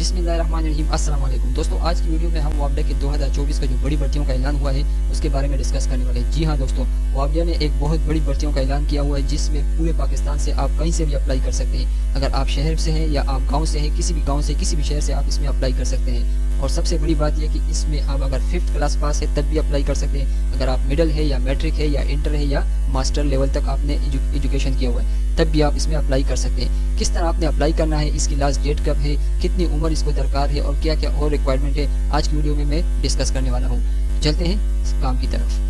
बिस्मिल्लाहिर्रहमानिर्रहीम। अस्सलाम वालेकुम दोस्तों, आज की वीडियो में हम वापडा के 2024 का जो बड़ी भर्तियों का ऐलान हुआ है उसके बारे में डिस्कस करने वाले हैं। जी हाँ दोस्तों, वापडा ने एक बहुत बड़ी भर्तियों का ऐलान किया हुआ है जिसमें पूरे पाकिस्तान से आप कहीं से भी अप्लाई कर सकते हैं। अगर आप शहर से हैं या आप गाँव से हैं, किसी भी गाँव से किसी भी शहर से आप इसमें अप्लाई कर सकते हैं। और सबसे बड़ी बात यह कि इसमें आप अगर 5th क्लास पास है तब भी अप्लाई कर सकते हैं। अगर आप मिडिल है या मैट्रिक है या इंटर है या मास्टर लेवल तक आपने एजुकेशन किया हुआ है तब भी आप इसमें अप्लाई कर सकते हैं। किस तरह आपने अप्लाई करना है, इसकी लास्ट डेट कब है, कितनी उम्र इसको दरकार है और क्या क्या और रिक्वायरमेंट है, आज की वीडियो में मैं डिस्कस करने वाला हूँ। चलते हैं इस काम की तरफ।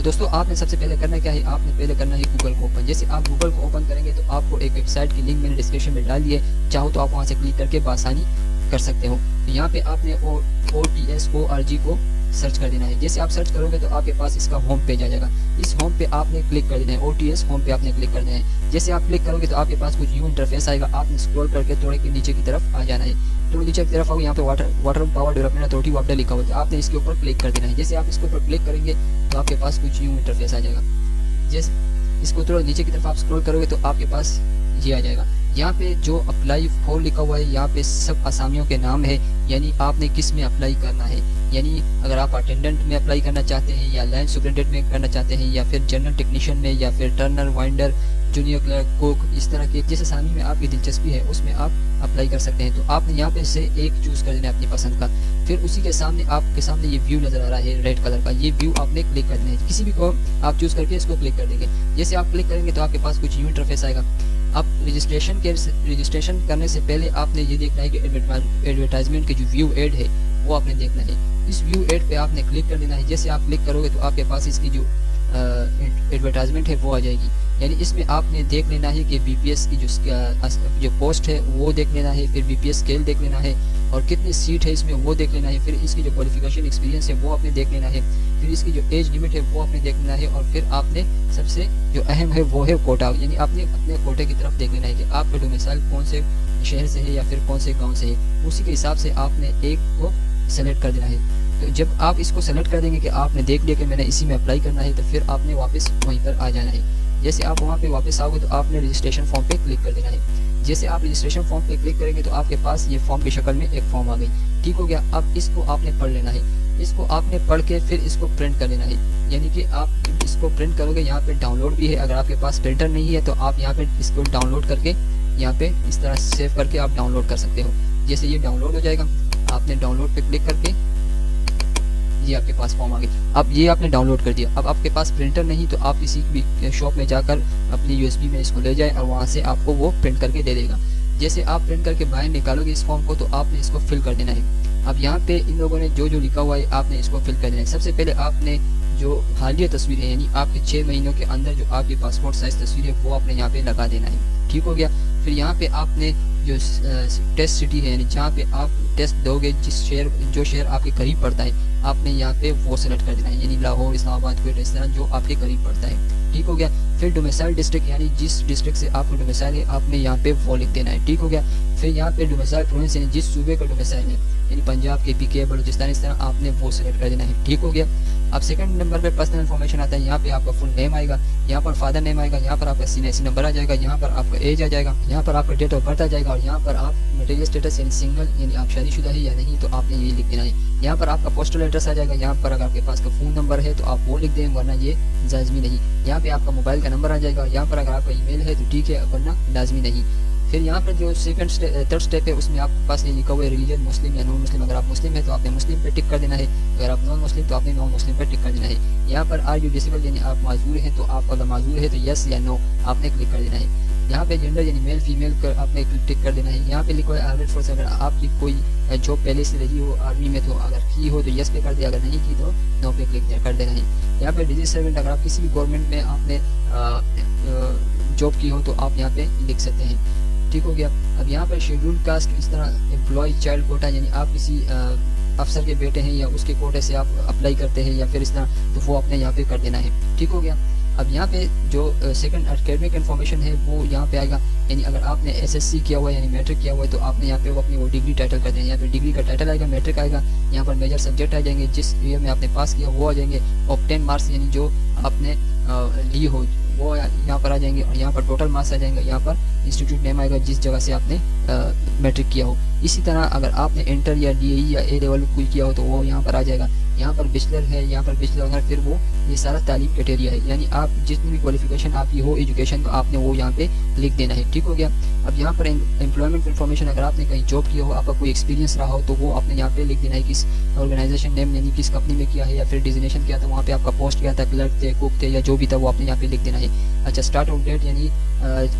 दोस्तों, आपने सबसे पहले करना क्या है, आपने पहले करना है गूगल को ओपन। जैसे आप गूगल को ओपन करेंगे तो आपको एक वेबसाइट की लिंक मैंने डिस्क्रिप्शन में डाल दी है, चाहो तो आप वहां से क्लिक करके बआसानी कर सकते हो। तो यहाँ पे आपने OTSORG को सर्च कर देना है। जैसे आप सर्च करोगे तो आपके पास इसका होम पेज आ जाएगा। इस होम पे आपने क्लिक कर देना है, OTS होम पे आपने क्लिक कर देना है। जैसे आप क्लिक करोगे तो आपके पास कुछ यूं इंटरफेस आएगा। आपने स्क्रॉल करके थोड़े के नीचे की तरफ आ जाना है। थोड़ी नीचे की तरफ आओगे, यहाँ पे वाटर पावर डेवलपमेंट अथॉरिटी वापडा लिखा हुआ है, आपने इसके ऊपर क्लिक कर देना है। जैसे आप इसके ऊपर क्लिक करेंगे तो आपके पास कुछ यूं इंटरफेस आ जाएगा। जैसे इसको थोड़ा नीचे की तरफ आप स्क्रॉल करोगे तो आपके पास ये आ जाएगा। यहाँ पे जो अप्लाई फॉर लिखा हुआ है, यहाँ पे सब आसामियों के नाम है, यानी आपने किस में अप्लाई करना है। यानी अगर आप अटेंडेंट में अप्लाई करना चाहते हैं या लाइन सुपरिटेंडेंट में करना चाहते हैं या फिर जनरल टेक्नीशियन में या फिर Turner, winder, junior clerk, cook, इस तरह के जिस आसामी में आपकी दिलचस्पी है उसमें आप अप्लाई कर सकते हैं। तो आपने यहाँ पे से एक चूज कर देना है अपनी पसंद का। फिर उसी के सामने आपके सामने ये व्यू नजर आ रहा है रेड कलर का, ये व्यू आपने क्लिक कर देना है। किसी भी को आप चूज करके इसको क्लिक कर देंगे। जैसे आप क्लिक करेंगे तो आपके पास कुछ यूं इंटरफेस आएगा। अब रजिस्ट्रेशन करने से पहले आपने ये देखना है कि एडवर्टाइजमेंट के जो व्यू एड है वो आपने देखना है। इस व्यू एड पे आपने क्लिक कर देना है। जैसे आप क्लिक करोगे तो आपके पास इसकी जो एडवर्टाइजमेंट है वो आ जाएगी। यानी इसमें आपने देख लेना है कि BPS की जो पोस्ट है वो देख लेना है, फिर BPS स्केल देख लेना है और कितनी सीट है इसमें वो देख लेना है। फिर इसकी जो क्वालिफिकेशन एक्सपीरियंस है वो आपने देख लेना है। फिर इसकी जो एज लिमिट है वो आपने देख लेना है। और फिर आपने सबसे जो अहम है वो है कोटा, यानी आपने अपने कोटे की तरफ देख लेना है कि आपका डोमिसाइल कौन से शहर से है या फिर कौन से गाँव से है। उसी के हिसाब से आपने एक को सेलेक्ट कर देना है। तो जब आप इसको सेलेक्ट कर देंगे कि आपने देख लिया कि मैंने इसी में अप्लाई करना है, तो फिर आपने वापस वहीं पर आ जाना है। जैसे आप वहाँ पे वापस आओगे तो आपने रजिस्ट्रेशन फॉर्म पे क्लिक कर देना है। जैसे आप रजिस्ट्रेशन फॉर्म पे क्लिक करेंगे तो आपके पास ये फॉर्म की शक्ल में एक फॉर्म आ गई। ठीक हो गया। अब इसको आपने पढ़ लेना है। इसको आपने पढ़ के फिर इसको प्रिंट कर लेना है। यानी कि आप इसको प्रिंट करोगे, यहाँ पे डाउनलोड भी है। अगर आपके पास प्रिंटर नहीं है तो आप यहाँ पे इसको डाउनलोड करके यहाँ पे इस तरह सेव करके आप डाउनलोड कर सकते हो। जैसे ये डाउनलोड हो जाएगा, आपने डाउनलोड पे क्लिक करके ये आपके पास फॉर्म आ गई। अब ये आपने डाउनलोड कर दिया। अब आपके पास प्रिंटर नहीं तो आप किसी भी शॉप में जाकर अपनी USB में इसको ले जाए और वहाँ से आपको वो प्रिंट करके दे देगा। जैसे आप प्रिंट करके बाहर निकालोगे इस फॉर्म को तो आपने इसको फिल कर देना है। अब यहाँ पे इन लोगों ने जो जो लिखा हुआ है आपने इसको फिल कर देना है। सबसे पहले आपने जो हालिया तस्वीर है, यानी आपके 6 महीनों के अंदर जो आपकी पासपोर्ट साइज तस्वीर है वो आपने यहाँ पे लगा देना है। ठीक हो गया। फिर यहाँ पे आपने जो टेस्ट सिटी है, यानी जहाँ पे आप टेस्ट दोगे, जो शहर आपके करीब पड़ता है आपने यहाँ पे वो सेलेक्ट कर देना है। यानी लाहौर, इस्लामाबाद, क्वेटा, इस तरह जो आपके करीब पड़ता है। ठीक हो गया। फिर डोमिसाइल डिस्ट्रिक्ट, यानी जिस डिस्ट्रिक्ट से आपको डोमिसाइल है आपने यहाँ पे वो लिख देना है। ठीक हो गया। फिर यहाँ पे डोमिसाइल प्रोविंस है, जिस सूबे का डोमिसाइल है, यानी पंजाब, KPK, बलूचिस्तान, इस तरह आपने वो सेलेक्ट कर देना है। ठीक हो गया। अब सेकंड नंबर पे पर्सनल इन्फॉर्मेशन आता है। यहाँ पे आपका फुल नेम आएगा, यहाँ पर फादर नेम आएगा, यहाँ पर आपका CNC नंबर आ जाएगा, यहाँ पर आपका एज आ जाएगा, यहाँ पर आपका डेट ऑफ बर्थ आ जाएगा और यहाँ पर आप मटेरियल स्टेटस यानी सिंगल, यानी आप शादीशुदा है या नहीं तो आपने ये लिख देना है। यहाँ पर आपका पोस्टल एड्रेस आ जाएगा। यहाँ पर अगर आपके पास का फ़ोन नंबर है तो आप वो लिख दें, वरना ये लाजमी नहीं। यहाँ पे आपका मोबाइल का नंबर आ जाएगा। यहाँ पर अगर आपका ईमेल है तो ठीक है, वरना लाजमी नहीं। फिर यहाँ पर जो थर्ड स्टेप है उसमें आपके पास ये लिखा हुआ है रिलीजन, मुस्लिम या नॉन मुस्लिम। अगर आप मुस्लिम है तो आपने मुस्लिम पे टिक कर देना है। अगर आप नॉन मुस्लिम तो आपने नॉन मुस्लिम पे टिक कर देना है। यहाँ पर आर यू डिसेबल, यानी आप माजूर हैं तो आप अगर माजूर है तो यस या नो आपने क्लिक कर देना है। यहाँ पे जेंडर यानी मेल फीमेल कर आपने टिक कर देना है। यहाँ पे लिखा है आर्मी फोर्स, अगर आपकी कोई जॉब पहले से रही हो आर्मी में तो अगर की हो तो यस पे कर दिया, अगर नहीं की तो नो पे क्लिक कर देना है। यहाँ पे डिजिट सर्वेंट, अगर आप किसी भी गवर्नमेंट में आपने जॉब की हो तो आप यहाँ पे लिख सकते हैं। ठीक हो गया। अब यहाँ पर शेड्यूल कास्ट, इस तरह एम्प्लॉय चाइल्ड कोटा, यानी आप किसी अफसर के बेटे हैं या उसके कोटे से आप अप्लाई करते हैं या फिर इस तरह, तो वो आपने यहाँ पे कर देना है। ठीक हो गया। अब यहाँ पे जो सेकंड एकेडमिक इन्फॉर्मेशन है वो यहाँ पे आएगा, यानी अगर आपने एसएससी किया हुआ है यानी मैट्रिक किया हुआ है तो आपने यहाँ पे वो अपनी वो डिग्री टाइटल कर दें। यहाँ पे डिग्री का टाइटल आएगा, मैट्रिक आएगा, यहाँ पर मेजर सब्जेक्ट आ जाएंगे, जिस ईयर में आपने पास किया वो आ जाएंगे, ऑब्टेन मार्क्स यानी जो आपने ली हो वो यहाँ पर आ जाएंगे, और यहाँ पर टोटल मार्क्स आ जाएंगे, यहाँ पर इंस्टीट्यूट नेम आएगा जिस जगह से आपने मैट्रिक किया हो। इसी तरह अगर आपने इंटर या डीएई या ए लेवल कोई किया हो तो वो यहाँ पर आ जाएगा। यहाँ पर बैचलर है, यहाँ पर बैचलर वगैरह, फिर वो ये सारा तालीम क्राइटेरिया है, यानी आप जितनी भी क्वालिफिकेशन आपकी हो एजुकेशन तो आपने वो यहाँ पे लिख देना है। ठीक हो गया। अब यहाँ पर एम्प्लॉयमेंट इन्फॉर्मेशन, अगर आपने कहीं जॉब किया हो, आपका कोई एक्सपीरियंस रहा हो तो वो आपने यहाँ पे लिख देना है, किस ऑर्गेनाइजेशन नेम यानी किस कंपनी में किया है, या फिर डिजिग्नेशन किया था, वहाँ पे आपका पोस्ट क्या था, क्लर्क थे, कुक थे, या जो भी था वो आपने यहाँ पे लिख देना है। अच्छा, स्टार्ट ऑफ डेट यानी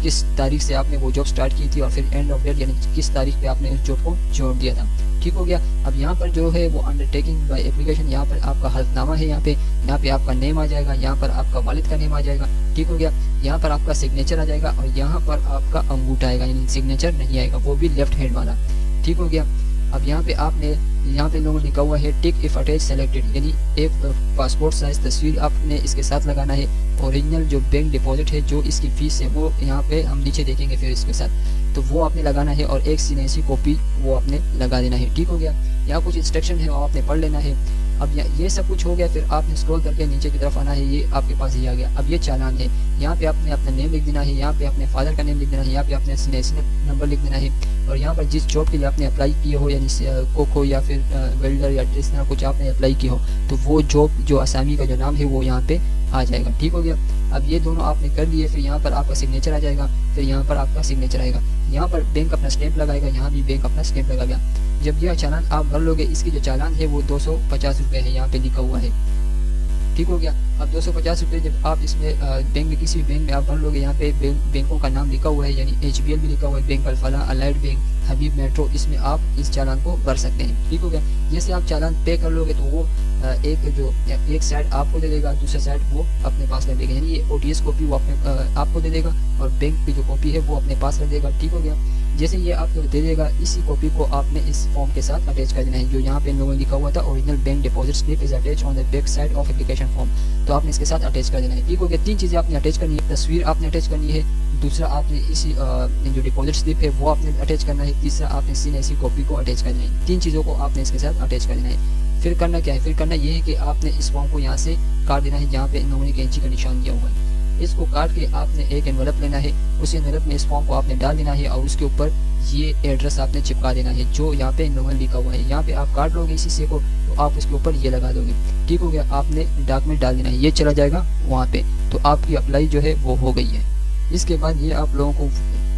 किस तारीख से आपने वो जॉब स्टार्ट की थी, और फिर एंड ऑफ डेट यानी किस तारीख पे आपने उस जॉब को छोड़ दिया था। ठीक हो गया। अब यहाँ पर जो है वो अंडरटेकिंग बाय एप्लीकेशन, यहाँ पर आपका हल्फनामा है, यहाँ पे आपका नेम आ जाएगा, यहाँ पर आपका वालिद का नेम आ जाएगा। ठीक हो गया। यहाँ पर आपका सिग्नेचर आ जाएगा, और यहाँ पर आपका अंगूठा आएगा, यानी सिग्नेचर नहीं आएगा, वो भी लेफ्ट हैंड वाला। ठीक हो गया। अब यहाँ पे आपने यहाँ पे लोगों लिखा हुआ है टिक इफ अटैच सेलेक्टेड, यानी एक पासपोर्ट साइज तस्वीर आपने इसके साथ लगाना है। ओरिजिनल जो बैंक डिपॉजिट है जो इसकी फीस है वो यहाँ पे हम नीचे देखेंगे फिर इसके साथ, तो वो आपने लगाना है, और एक सीनेसी कॉपी वो आपने लगा देना है। ठीक हो गया। यहाँ कुछ इंस्ट्रक्शन है वो आपने पढ़ लेना है। अब ये सब कुछ हो गया, फिर आपने स्क्रॉल करके नीचे की तरफ आना है, ये आपके पास ये आ गया। अब ये चालान है, यहाँ पे आपने अपना नेम लिख देना है, यहाँ पे अपने फादर का नेम लिख देना है, यहाँ पे अपने सीनेसी नंबर लिख देना है, और यहाँ पर जिस जॉब के लिए आपने अप्लाई किए हो, यानी कुक हो या फिर वेल्डर या इस तरह कुछ आपने अप्लाई की हो, तो वो जॉब जो असामी का जो नाम है वो यहाँ पे आ जाएगा। ठीक हो गया। अब ये दोनों आपने कर लिए, फिर यहाँ पर आपका सिग्नेचर आ जाएगा, फिर यहाँ पर आपका सिग्नेचर आएगा, यहाँ पर बैंक अपना स्टैंप लगाएगा, यहाँ भी बैंक अपना स्टैंप लगाएगा। जब यह चालान आप भर लोगे, इसकी जो चालान है वो 250 रुपये है, यहाँ पे लिखा हुआ है। ठीक हो गया। अब 250 रुपये जब आप इसमें बैंक में किसी बैंक में आप भर लोगे, यहाँ पे बैंकों का नाम लिखा हुआ है, यानी HBL भी लिखा हुआ है, बैंक अल्फला, अलाइड बैंक, हबीब मेट्रो, इसमें आप इस चालान को भर सकते हैं। ठीक हो गया। जैसे आप चालान पे कर लोगे तो वो एक साइड आपको दे देगा, दूसरा साइड वो अपने पास रख देगा, यानी ये OTS कॉपी वो आपको दे देगा, और बैंक की जो कॉपी है वो अपने पास रख देगा। ठीक हो गया। जैसे ये आपको दे देगा, इसी कॉपी को आपने इस फॉर्म के साथ अटैच कर देना है, जो यहाँ पे इन लोगों ने लिखा हुआ था original bank deposit slip is attach on the back side of application form, तो आपने इसके साथ अटैच कर देना है। ठीक हो गया। 3 चीज़ें आपने अटैच करनी है, तस्वीर आपने अटैच करनी है, दूसरा आपने इसी जो डिपॉजिट स्लिप है वो आपने अटैच करना है, तीसरा आपने सीनेसी कॉपी को अटैच करना है। 3 चीज़ों को आपने इसके साथ अटैच कर देना है। फिर करना क्या है, फिर करना ये है कि आपने इस फॉर्म को यहाँ से काट देना है, जहाँ पे इन लोगों ने कैंची का निशान दिया हुआ है, इसको काट के आपने एक एनवलप लेना है, उस एनवलप में इस फॉर्म को आपने डाल देना है, और उसके ऊपर ये एड्रेस आपने चिपका देना है जो यहाँ पे इन लोगों ने लिखा हुआ है। यहाँ पे आप काट लोगे इसी से को, तो आप उसके ऊपर ये लगा दोगे। ठीक हो गया। आपने डॉक्यूमेंट डाल देना है, ये चला जाएगा वहाँ पे, तो आपकी अप्लाई जो है वो हो गई है। इसके बाद ये आप लोगों को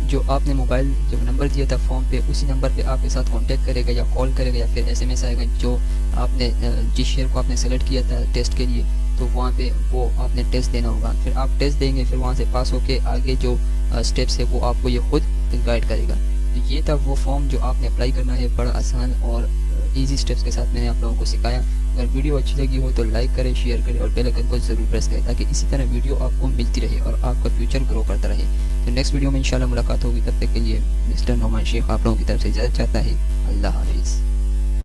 जो आपने मोबाइल जो नंबर दिया था फॉर्म पे, उसी नंबर पे आपके साथ कांटेक्ट करेगा, या कॉल करेगा, या फिर SMS आएगा, जो आपने जिस शेयर को आपने सेलेक्ट किया था टेस्ट के लिए, तो वहाँ पे वो आपने टेस्ट देना होगा। फिर आप टेस्ट देंगे, फिर वहाँ से पास होके आगे जो स्टेप्स है वो आपको ये खुद गाइड करेगा। तो ये था वो फॉर्म जो आपने अप्लाई करना है, बड़ा आसान और ईजी स्टेप्स के साथ मैंने आप लोगों को सिखाया। अगर वीडियो अच्छी लगी हो तो लाइक करें, शेयर करें, और बेल आइकन को जरूर प्रेस करें, ताकि इसी तरह वीडियो आपको मिलती रहे और आपका फ्यूचर ग्रो करता रहे। तो नेक्स्ट वीडियो में इंशाल्लाह मुलाकात होगी, तब तक के लिए मिस्टर नोमान शेख आप लोगों की तरफ से इजाज़त चाहता है। अल्लाह हाफिज़।